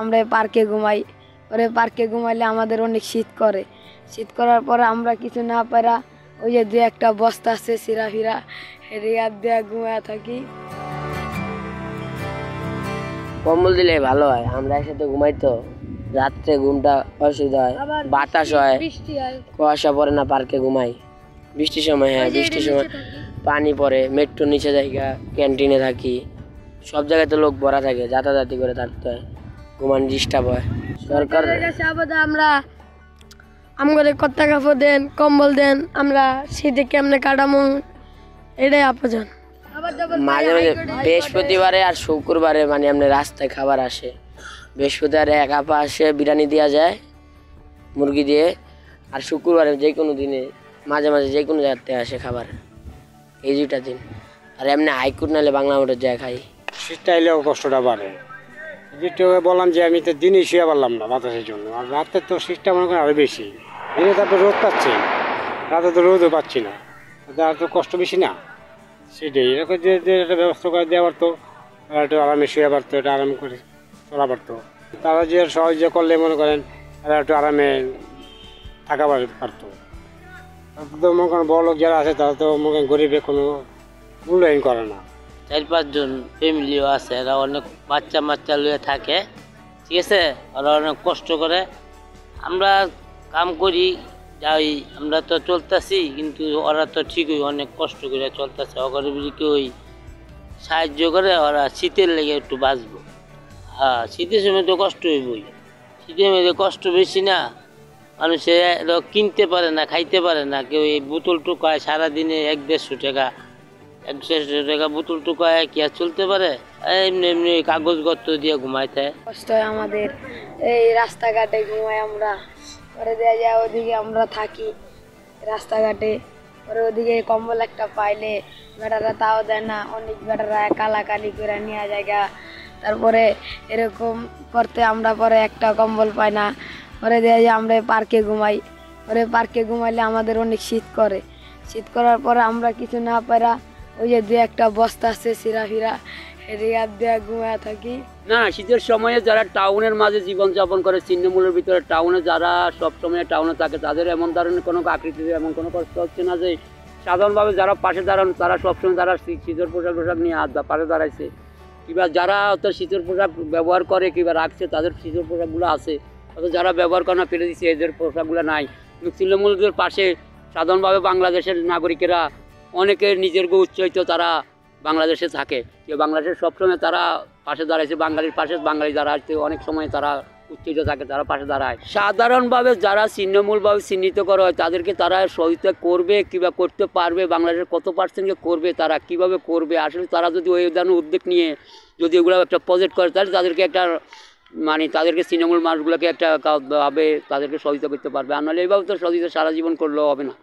আমরা পার্কে ঘুমাই, পরে পার্কে ঘুমাইলে আমাদের অনেক শীত করে। শীত করার পরে আমরা কিছু না পারা ওই যে দু একটা বস্তা আছে সিরা ফিরা রেয়ার দেয়া ঘুমায় থাকি। কম্বল দিলে ভালো হয়, আমরা একসাথে ঘুমাই তো রাত্রে ঘুমটা অসুবিধা হয়, বাতাস হয়, কুয়াশা পড়ে না পার্কে ঘুমাই। বৃষ্টির সময় বৃষ্টির সময় পানি পড়ে, মেট্রোর নিচে জায়গা, ক্যান্টিনে থাকি, সব জায়গায় তো লোক ভরা থাকে, যাতাযাতি করে থাকতে হয়, ঘুমানো ডিস্টার্ব হয়। সরকারের কাছে আপাতত আমরা আমাদের কত্তা কাপড় দেন, কম্বল দেন, আমরা শীতে কেমনে কাটামো এটাই আপাতত। মাঝে মাঝে বৃহস্পতিবারে আর শুক্রবারে মানে এমনি রাস্তায় খাবার আসে। বৃহস্পতিবারে এক আপা আসে, বিরিয়ানি দেওয়া যায় মুরগি দিয়ে, আর শুক্রবারে যে কোনো দিনে মাঝে মাঝে যে কোনো জায়গাতে আসে খাবার, এই দুইটা দিন। আর এমনি হাইকুট নাহলে বাংলা মোটর যায় খাই। শীতটা এলেও কষ্টটা বাড়ে, যেটা বললাম যে আমি তো দিনে শুয়ে পারলাম না বাতাসের জন্য, আর রাতে তো শীতটা মনে করেন আরও বেশি। দিনে তারপর রোদ পাচ্ছি, রাতে তো রোদও পাচ্ছি না, আর তো কষ্ট বেশি না। সেটাই এরকম যে একটা ব্যবস্থা করে দেওয়া পারতো, একটু আরামে শুয়ে পারতো, একটু আরাম করে চলা পারতো। তারা যে সহজে করলে মনে করেন তারা একটু আরামে থাকা পারতো। তো মনে করেন বড় লোক যারা আছে তারা তো মনে করেন গরিবের কোনো মূল্যায়ন করে না। 4-5 জন ফ্যামিলিও আছে, এরা অনেক বাচ্চা লুয়ে থাকে, ঠিক আছে, ওরা অনেক কষ্ট করে। আমরা কাম করি যাই, আমরা তো চলতেছি, কিন্তু ওরা তো ঠিকই অনেক কষ্ট করে চলতেছে। ওখানে যদি কেউ সাহায্য করে ওরা শীতের লেগে একটু বাঁচবো। হ্যাঁ, শীতের সময় তো কষ্ট হইবই, শীতের মধ্যে কষ্ট বেশি না, মানুষে কিনতে পারে না, খাইতে পারে না। কেউ এই বোতল টুকায় সারাদিনে 100-150 টাকা, 150 টাকা বোতল টুকায় কি আর চলতে পারে? এমনি এমনি কাগজপত্র দিয়ে ঘুমাইতে কষ্ট হয় আমাদের। এই রাস্তাঘাটে ঘুমাই আমরা, পরে দেওয়া যায় ওদিকে আমরা থাকি রাস্তাঘাটে, পরে ওদিকে কম্বল একটা পাইলে বেটারা তাও দেয় না, অনেক বেটারা কালাকালি করে নেওয়া জায়গা। তারপরে এরকম করতে আমরা পরে একটা কম্বল পাই না, পরে দেওয়া যায় আমরা পার্কে ঘুমাই, পরে পার্কে ঘুমাইলে আমাদের অনেক শীত করে। শীত করার পরে আমরা কিছু না পারা ওই যে দু একটা বস্তা আছে সিরা ফিরা রেয়ার দেয়া ঘুমায় থাকি। না, শীতের সময়ে যারা টাউনের মাঝে জীবনযাপন করে, ছিন্নমূলের ভিতরে টাউনে যারা সবসময় টাউনে থাকে, তাদের এমন ধরনের কোনো আকৃতিতে এমন কোনো কষ্ট হচ্ছে না। যে সাধারণভাবে যারা পাশে দাঁড়ান তারা সবসময় তারা শীতের পোশাক নিয়ে পাশে দাঁড়াইছে, কিংবা যারা অত শীতের পোশাক ব্যবহার করে কিংবা রাখছে তাদের শীতের পোশাকগুলো আছে, অত যারা ব্যবহার করে না ফেলে দিচ্ছে, এদের পোশাকগুলো নাই। কিন্তু ছিন্নমূলদের পাশে সাধারণভাবে বাংলাদেশের নাগরিকেরা অনেকের নিজের উচ্চারিত তারা বাংলাদেশে থাকে, বাংলাদেশের সবসময় তারা পাশে দাঁড়াইছে, বাঙালির পাশে বাঙালি যারা আছে অনেক সময় তারা উত্তেজিত থাকে, তারা পাশে দাঁড়ায়। সাধারণভাবে যারা ছিন্নমূলভাবে চিহ্নিত করা হয় তাদেরকে তারা সহযোগিতা করবে কিংবা করতে পারবে, বাংলাদেশের কত পার্সেন্টকে করবে, তারা কিভাবে করবে, আসলে তারা যদি ওই ধরনের উদ্যোগ নিয়ে যদি এগুলো একটা প্রজেক্ট করে তাহলে তাদেরকে একটা মানে তাদেরকে ছিন্নমূল মানুষগুলোকে একটা ভাবে তাদেরকে সহযোগিতা করতে পারবে। আর নাহলে এইভাবে তো সহযোগিতা সারা জীবন করলেও হবে না।